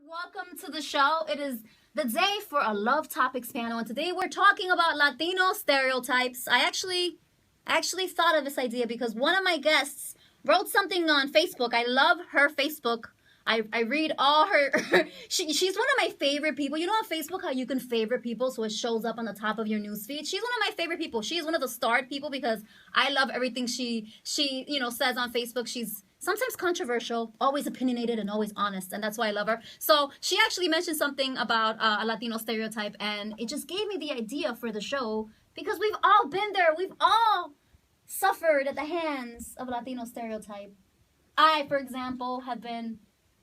Welcome to the show. It is the day for a love topics panel, and today we're talking about Latino stereotypes. I actually thought of this idea because one of my guests wrote something on Facebook. I love her Facebook. I read all her. She's one of my favorite people. You know on Facebook how you can favorite people so it shows up on the top of your newsfeed. She's one of my favorite people. She's one of the starred people because I love everything she says on Facebook. She's sometimes controversial, always opinionated, and always honest, and that's why I love her. So she actually mentioned something about a Latino stereotype, and it just gave me the idea for the show because we've all been there. We've all suffered at the hands of a Latino stereotype. I, for example, have been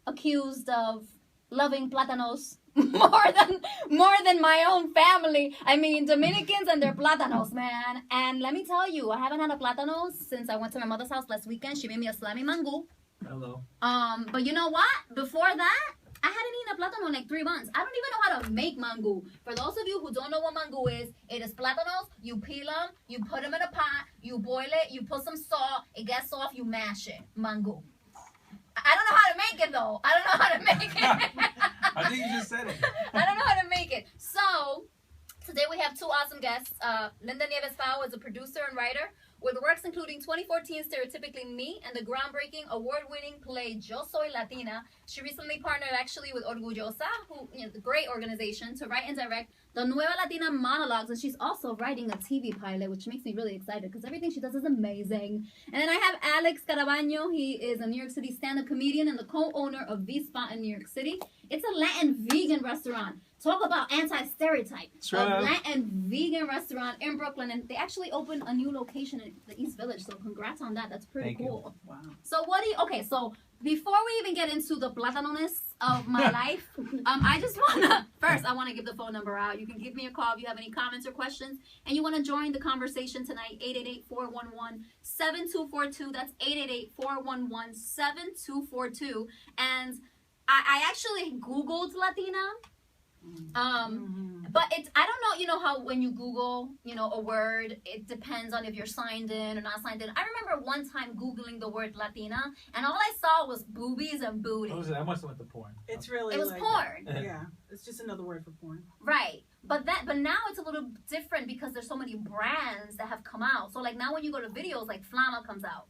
accused of loving plátanos more than my own family. I mean, Dominicans and their plátanos, man. And let me tell you, I haven't had a plátano since I went to my mother's house last weekend. She made me a salami mango. Hello. But you know what? Before that, I hadn't eaten a plátano in like 3 months. I don't even know how to make mango. For those of you who don't know what mango is, it is plátanos. You peel them, you put them in a pot, you boil it, you put some salt, it gets soft, you mash it. Mango. I don't know how to make it though. I don't know how to make it. I think you just said it. I don't know how to make it. So, today we have two awesome guests. Linda Nieves Pao is a producer and writer with works including 2014 Stereotypically Me and the groundbreaking award-winning play Yo Soy Latina. She recently partnered actually with Orgullosa, who the great organization, to write and direct the Nueva Latina monologues, and she's also writing a TV pilot, which makes me really excited because everything she does is amazing. And then I have Alex Carabaño. He is a New York City stand-up comedian and the co-owner of V-Spot in New York City. It's a Latin vegan restaurant. Talk about anti-stereotype. A Latin vegan restaurant in Brooklyn, and they actually opened a new location in the East Village. So congrats on that. That's pretty cool. Wow. So so before we even get into the platanoness of my life, I just I want to give the phone number out. You can give me a call if you have any comments or questions, and you want to join the conversation tonight. 888-411-7242. That's 888-411-7242. And I actually Googled Latina. But it's, I don't know, you know how when you Google, a word, it depends on if you're signed in or not signed in. I remember one time Googling the word Latina, and all I saw was boobies and booty. I must have went to porn. It's really It was like porn. Yeah, it's just another word for porn. Right. But now it's a little different because there's so many brands that have come out. So like now when you go to videos, like Flama comes out.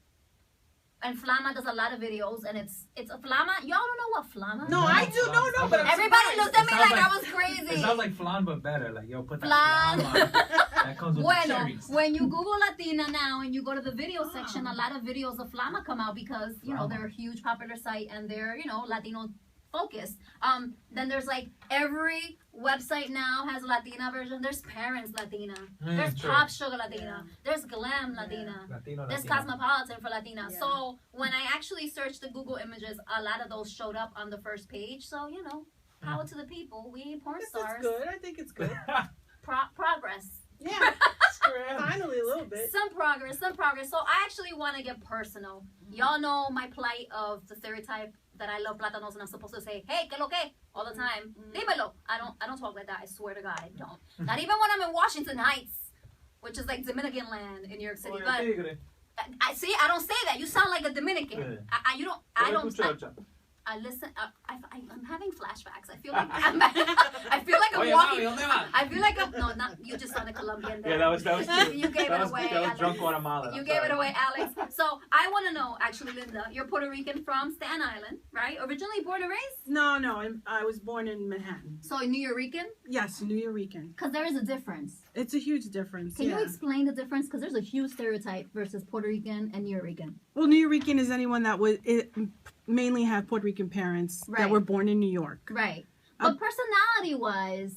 And Flama does a lot of videos, and it's a Flama. Y'all don't know what Flama is? No, I do. No, but everybody looked at me like I was It crazy. sounds like flan, but better. Like, yo, put that Flan. flan on. That comes with the cherries. When you Google Latina now and you go to the video section, a lot of videos of Flama come out because, they're a huge popular site and they're, Latino focused. Then there's like every website now has a Latina version. There's Parents Latina. There's true. Pop Sugar Latina. There's Glam Latina. There's Cosmopolitan for Latina. Yeah. So when I actually searched the Google images, a lot of those showed up on the first page. So, power to the people. We ain't porn stars. It's good. I think it's good. Progress. Yeah. Finally, a little bit. Some progress. So I actually want to get personal. Y'all know my plight of the stereotype that I love plátanos and I'm supposed to say, hey, que lo que, all the time. Dímelo. I don't talk like that. I swear to God, I don't. Not even when I'm in Washington Heights, which is like Dominican land in New York City. But I don't say that. You sound like a Dominican. I listen. I'm having flashbacks. I feel like I'm walking. I feel like not you. Just sounded Colombian there. Yeah, that was true. You gave it away. That was drunk Guatemala. You gave it away, Alex. So I want to know, actually, Linda. You're Puerto Rican from Staten Island, right? Originally born and raised. No, I was born in Manhattan. So New Yorican? Yes, New Yorican. Because there is a difference. It's a huge difference. Can you explain the difference? Because there's a huge stereotype versus Puerto Rican and New Yorican. Well, New Yorican is anyone that would mainly have Puerto Rican parents that were born in New York. Right. But personality-wise,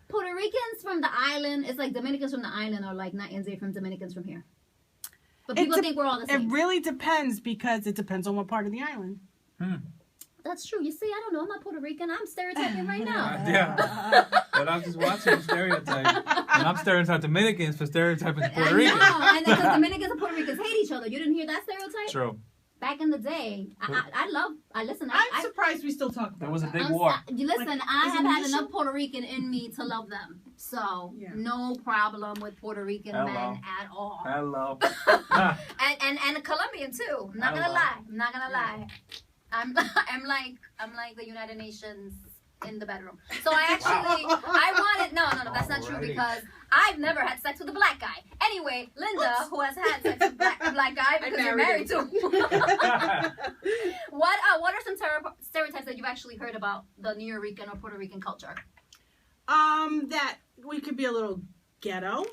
Puerto Ricans from the island, it's like Dominicans from the island are like not NZ from Dominicans from here. But people think we're all the same. It really depends because it depends on what part of the island. That's true. You see, I don't know. I'm not Puerto Rican. I'm stereotyping right now. Yeah. But I'm just watching stereotype. And I'm stereotyping Dominicans for stereotyping Puerto Ricans. I know. And because Dominicans and Puerto Ricans hate each other. You didn't hear that stereotype? True. Back in the day, I'm surprised we still talk about There was a that. big war. Listen, Like, I have had it enough Puerto Rican in me to love them. So, no problem with Puerto Rican men at all. Hello. And a Colombian, too. I'm not going to lie. I'm like the United Nations in the bedroom. So I actually I wanted no, that's not true because I've never had sex with a black guy. Anyway, Linda, who has had sex with a black guy because you're married to. What are some stereotypes that you've actually heard about the New Yorican or Puerto Rican culture? That we could be a little ghetto.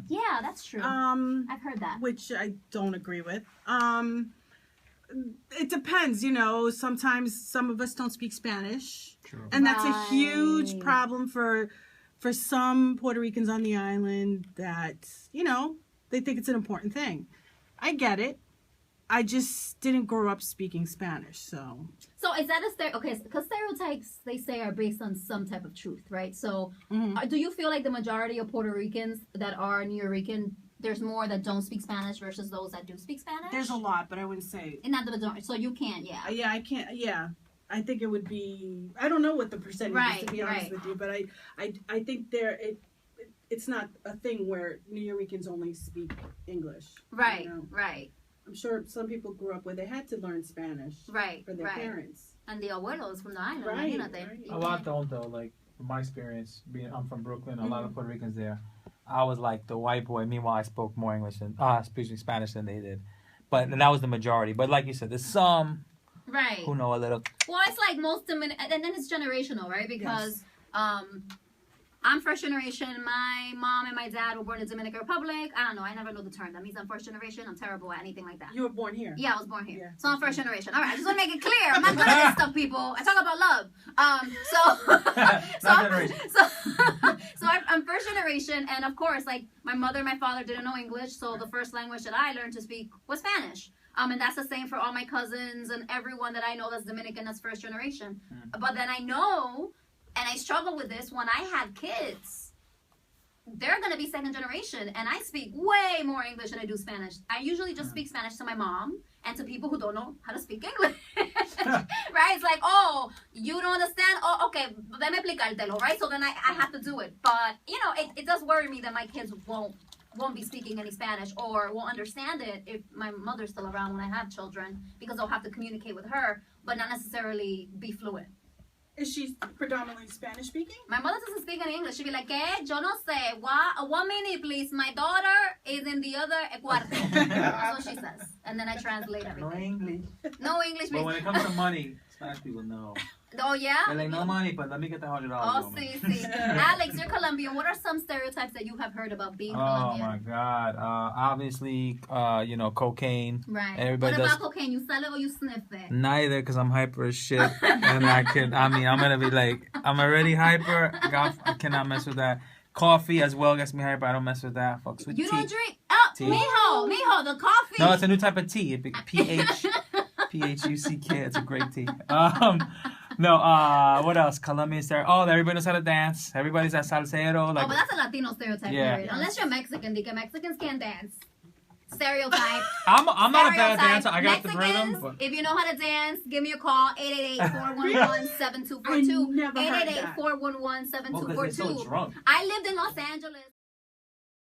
Yeah, that's true. I've heard that. Which I don't agree with. It depends, sometimes some of us don't speak Spanish. True. And that's a huge problem for some Puerto Ricans on the island that, they think it's an important thing. I get it. I just didn't grow up speaking Spanish, so. So is that okay, because stereotypes, they say, are based on some type of truth, right? So do you feel like the majority of Puerto Ricans that are New Yorican, there's more that don't speak Spanish versus those that do speak Spanish? There's a lot, but I wouldn't say. And not the majority, so you can't, Yeah, I can't, I think it would be, I don't know what the percentage is, to be honest with you, but I think it's not a thing where New Yorkers only speak English. Right. I'm sure some people grew up where they had to learn Spanish for their parents. And the abuelos from the island, right. A lot don't, though. Like, from my experience, I'm from Brooklyn, a lot of Puerto Ricans there. I was like the white boy. Meanwhile, I spoke more English than speaking Spanish than they did. And that was the majority. But like you said, there's some who know a little. Well, it's like most Dominican, and then it's generational, right? Because I'm first generation. My mom and my dad were born in the Dominican Republic. I don't know. I never know the term. That means I'm first generation. I'm terrible at anything like that. You were born here. Yeah, I was born here. Yeah. So I'm first generation. All right. I just want to make it clear. I'm not good at this stuff, people. I talk about love. So I'm first generation. And of course, like my mother and my father didn't know English. So the first language that I learned to speak was Spanish. And that's the same for all my cousins and everyone that I know that's Dominican that's first generation. But then I know, and I struggle with this, when I have kids, they're going to be second generation, and I speak way more English than I do Spanish. I usually just speak Spanish to my mom and to people who don't know how to speak English. Right? It's like, oh, you don't understand? Oh, okay, déjame explicártelo, right? So then I have to do it. But, it does worry me that my kids won't be speaking any Spanish or won't understand it if my mother's still around when I have children, because I'll have to communicate with her, but not necessarily be fluent. Is she predominantly Spanish speaking? My mother doesn't speak any English. She'd be like, ¿Qué? Yo no sé. 1 minute, please. My daughter is in the other cuarto. That's what she says. And then I translate everything. No English. But when it comes to money, Spanish people know. Oh, yeah? They're like, no money, but let me get the $100. Oh, sí. Alex, you're Colombian. What are some stereotypes that you have heard about being Colombian? Oh, my God. Obviously, cocaine. Right. Everybody what about cocaine? You sell it or you sniff it? Neither, because I'm hyper as shit. And I'm going to be like, I'm already hyper. I cannot mess with that. Coffee as well gets me hyper. I don't mess with that. Fuck sweet tea. You don't drink? Oh, tea. Mijo, the coffee. No, it's a new type of tea. P-H-U-C-K. It's a great tea. No, what else? Colombian stereotype. Oh, everybody knows how to dance. Everybody's a salsero. But that's a Latino stereotype, period. Unless you're Mexican, because Mexicans can't dance. Stereotype. I'm not a bad dancer. I got Mexicans, the rhythm. But... if you know how to dance, give me a call. 888-411-7242. 888-411-7242. So drunk. I lived in Los Angeles.